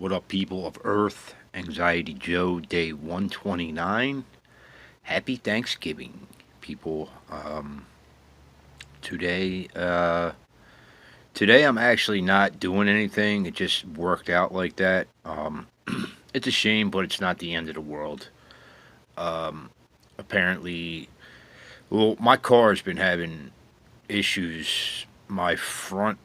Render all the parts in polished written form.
What up, people of Earth? Anxiety Joe, day 129. Happy Thanksgiving, people. Today, uh, today I'm actually not doing anything. It just worked out like that. It's a shame, but it's not the end of the world. Um, Apparently, well, my car has been having issues. My front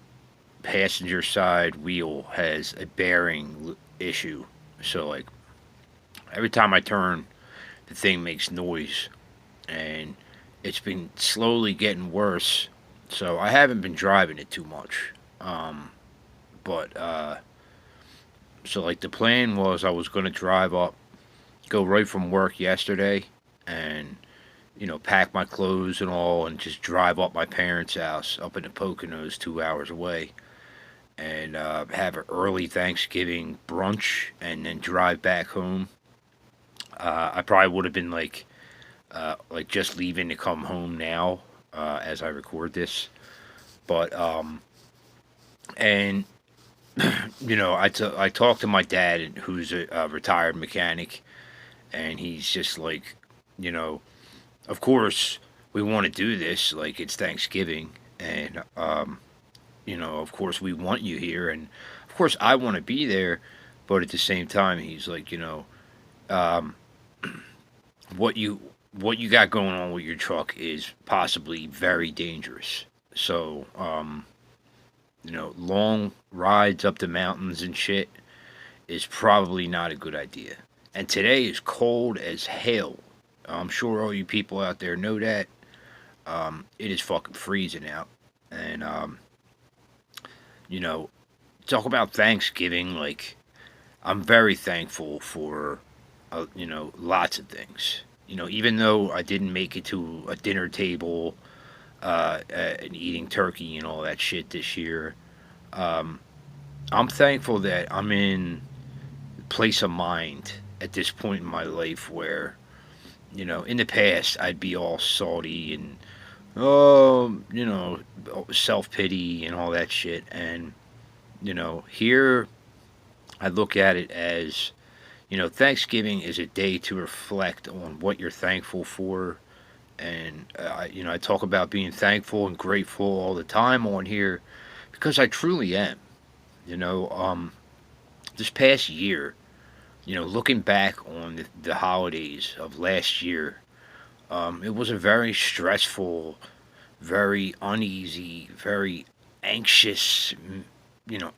passenger side wheel has a bearing issue. So, like, every time I turn, the thing makes noise, and it's been slowly getting worse. So I haven't been driving it too much. Um, but so like the plan was I was gonna drive up, go right from work yesterday, and pack my clothes and all, and just drive up my parents' house up in the Poconos, 2 hours away, and have an early Thanksgiving brunch, and then drive back home. I probably would have been like just leaving to come home now as I record this. But and I talked to my dad, who's a retired mechanic, and he's just like, you know, of course we want to do this. Like, it's Thanksgiving, and of course we want you here, and of course I want to be there. But at the same time, he's like, um, what you what you got going on with your truck is possibly very dangerous. So, long rides up the mountains and shit is probably not a good idea. And today is cold as hell. I'm sure all you people out there know that. It is fucking freezing out. And, you know, talk about Thanksgiving. Like, I'm very thankful for, lots of things. Even though I didn't make it to a dinner table and eating turkey and all that shit this year, um, I'm thankful that I'm in a place of mind at this point in my life where, in the past I'd be all salty and, self pity and all that shit. And, here I look at it as, Thanksgiving is a day to reflect on what you're thankful for. And, I talk about being thankful and grateful all the time on here because I truly am. You know, um, this past year, looking back on the holidays of last year, it was a very stressful, very uneasy, very anxious,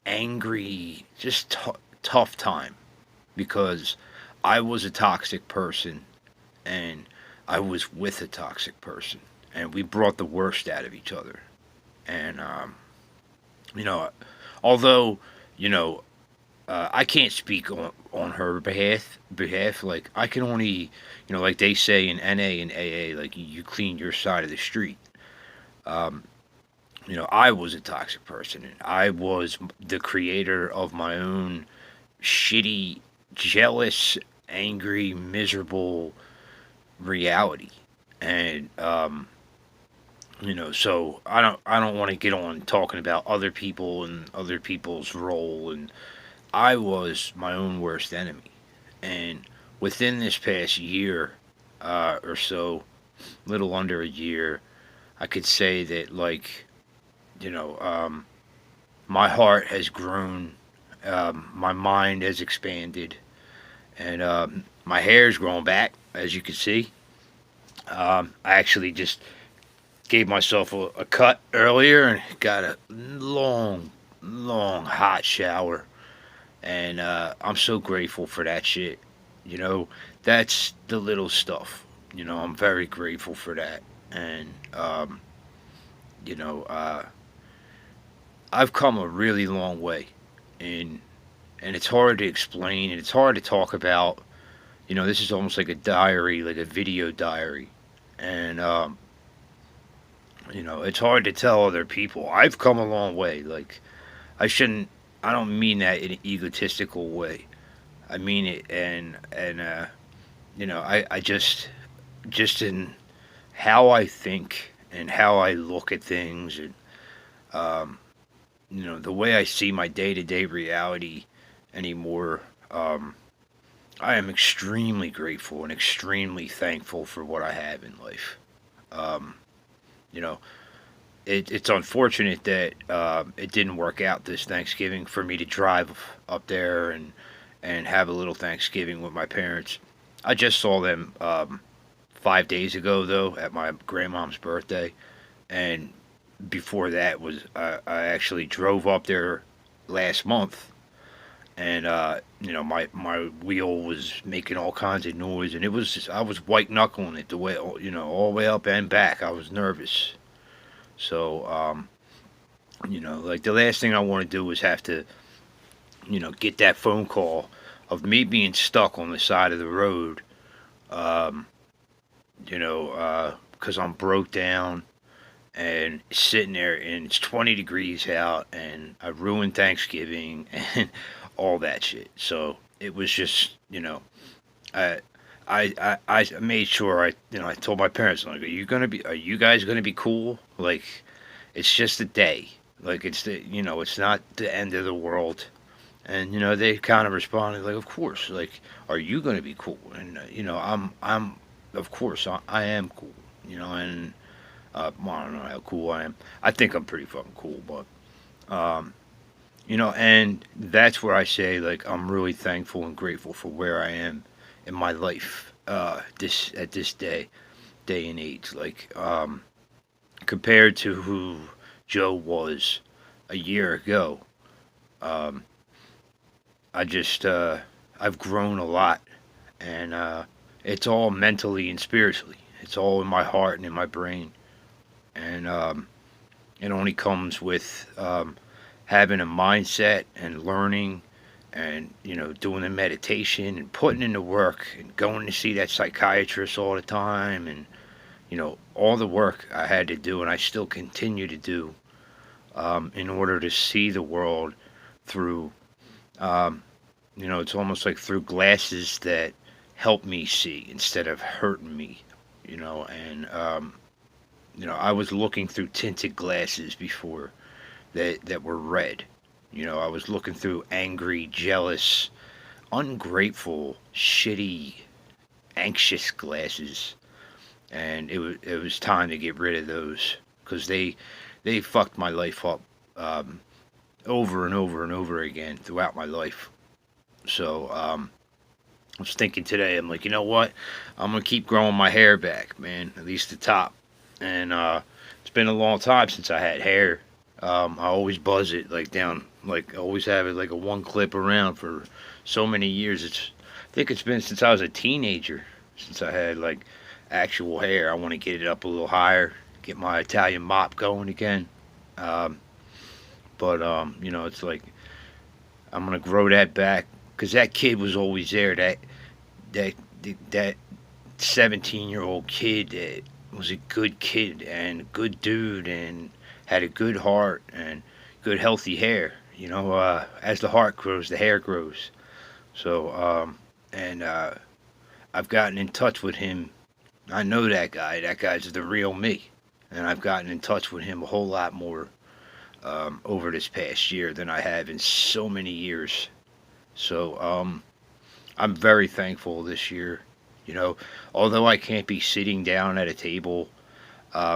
angry, just tough time because I was a toxic person and I was with a toxic person, and we brought the worst out of each other. And you know, although you know I can't speak on her behalf. Like, I can only, like they say in NA and AA, like you clean your side of the street. Um, I was a toxic person, and I was the creator of my own shitty, jealous, angry, miserable reality. And so I don't want to get on talking about other people and other people's role, and I was my own worst enemy. And within this past year or so, little under a year, I could say that, like, you know, um, my heart has grown, my mind has expanded, and my hair's grown back, as you can see. I actually just gave myself a cut earlier and got a long, long hot shower, and I'm so grateful for that shit. You know, that's the little stuff. I'm very grateful for that, and you know, uh, I've come a really long way, and it's hard to explain, and it's hard to talk about. This is almost like a diary, like a video diary, and it's hard to tell other people. I've come a long way. Like, I shouldn't. I don't mean that in an egotistical way. I mean it, and I just in how I think and how I look at things, and um, the way I see my day to day reality. anymore. Um, I am extremely grateful and extremely thankful for what I have in life. Um, you know, it's unfortunate that it didn't work out this Thanksgiving for me to drive up there and have a little Thanksgiving with my parents. I just saw them 5 days ago though at my grandmom's birthday, and before that was I actually drove up there last month, and my wheel was making all kinds of noise, and it was just, I was white knuckling it the way, all the way up and back. I was nervous. So like the last thing I want to do is have to get that phone call of me being stuck on the side of the road, um, because I'm broke down and sitting there and it's 20 degrees out and I ruined Thanksgiving and all that shit. So it was just, I, I made sure I told my parents, like, are you guys gonna be cool? Like, it's just a day. Like, it's not the end of the world. And they kind of responded like, of course. Like, are you gonna be cool? And of course, I am cool. And well, I don't know how cool I am. I think I'm pretty fucking cool, but and that's where I say like I'm really thankful and grateful for where I am in my life. This at this day and age, like compared to who Joe was a year ago. Um, I just I've grown a lot, and it's all mentally and spiritually. It's all in my heart and in my brain, and it only comes with having a mindset and learning and doing the meditation and putting in the work and going to see that psychiatrist all the time and all the work I had to do and I still continue to do in order to see the world through um, it's almost like through glasses that help me see instead of hurting me, and I was looking through tinted glasses before that were red. I was looking through angry, jealous, ungrateful, shitty, anxious glasses, and it was time to get rid of those because they fucked my life up over and over and over again throughout my life. So I was thinking today, I'm like, you know what? I'm gonna keep growing my hair back, man, at least the top. And it's been a long time since I had hair. I always buzz it like down, like always have it like a one clip around for so many years. I think it's been since I was a teenager since I had like actual hair. I want to get it up a little higher, get my Italian mop going again. Um, but it's like I'm gonna grow that back because that kid was always there. That that 17-year-old kid that was a good kid and a good dude and had a good heart and good healthy hair. As the heart grows, the hair grows. So and I've gotten in touch with him. I know that guy. That guy's the real me, and I've gotten in touch with him a whole lot more over this past year than I have in so many years. So I'm very thankful this year. Although I can't be sitting down at a table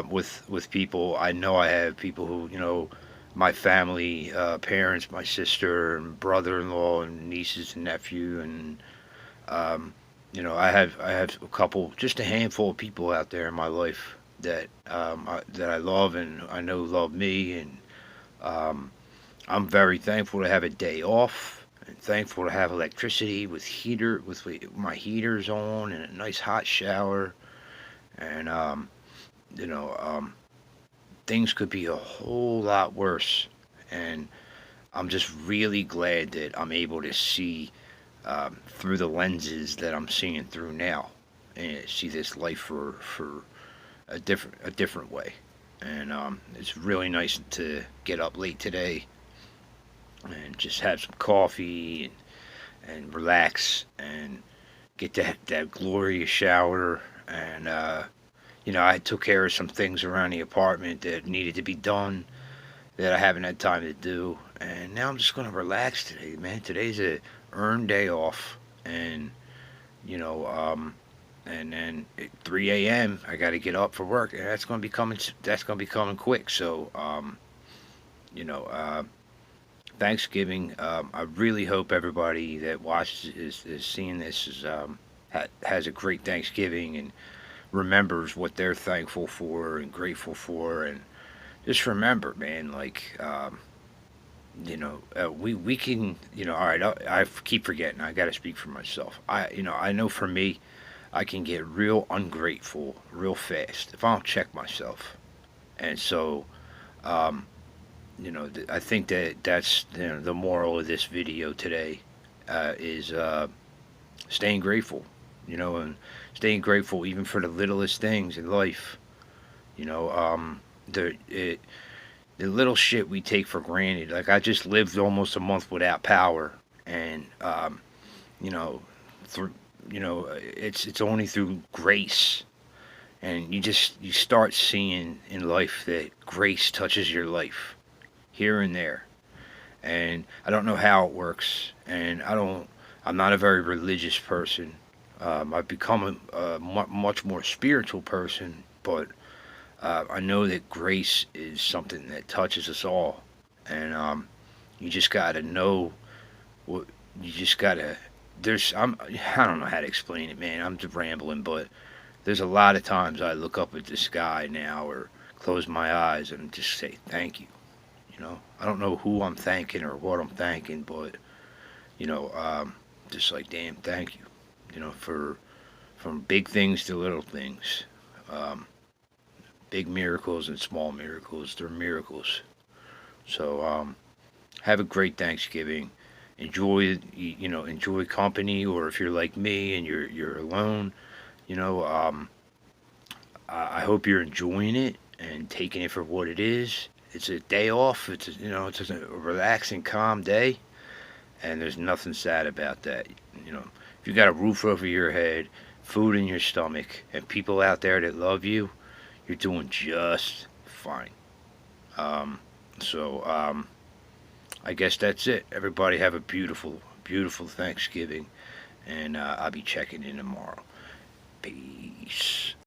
with people, I know I have people who my family, parents, my sister and brother-in-law and nieces and nephew, and I have a couple, just a handful of people out there in my life that I love and I know love me, and um, I'm very thankful to have a day off and thankful to have electricity with my heaters on and a nice hot shower, and you know um, things could be a whole lot worse, and I'm just really glad that I'm able to see through the lenses that I'm seeing through now and see this life for a different way. And it's really nice to get up late today and just have some coffee and relax and get that glorious shower. And I took care of some things around the apartment that needed to be done that I haven't had time to do. and now I'm just gonna relax today, man. Today's a earned day off, and you know, and then at 3 a.m. I got to get up for work, and that's gonna be coming. That's gonna be coming quick. So, you know, Thanksgiving. I really hope everybody that watches is seeing this has a great Thanksgiving and remembers what they're thankful for and grateful for, and just remember, man, like we can, all right, I keep forgetting. I got to speak for myself. I know for me, I can get real ungrateful real fast if I don't check myself. And so, um, I think that's the moral of this video today is staying grateful, and staying grateful even for the littlest things in life. You know, the it, the little shit we take for granted. Like I just lived almost a month without power, and you know, through it's only through grace, and you start seeing in life that grace touches your life here and there. And I don't know how it works, and I'm not a very religious person. I've become a much more spiritual person, but I know that grace is something that touches us all, and you just gotta know what you just gotta. I don't know how to explain it, man. I'm just rambling, but there's a lot of times I look up at the sky now or close my eyes and just say thank you. I don't know who I'm thanking or what I'm thanking, but you know, um, just like damn, thank you. For from big things to little things. Um, Big miracles and small miracles. They're miracles. So have a great Thanksgiving. Enjoy company, or if you're like me and you're alone, you know, I hope you're enjoying it and taking it for what it is. It's a day off. It's just a relaxing, calm day, and there's nothing sad about that. If you got a roof over your head, food in your stomach, and people out there that love you, you're doing just fine. Um, so I guess that's it. Everybody have a beautiful, beautiful Thanksgiving, and I'll be checking in tomorrow. Peace.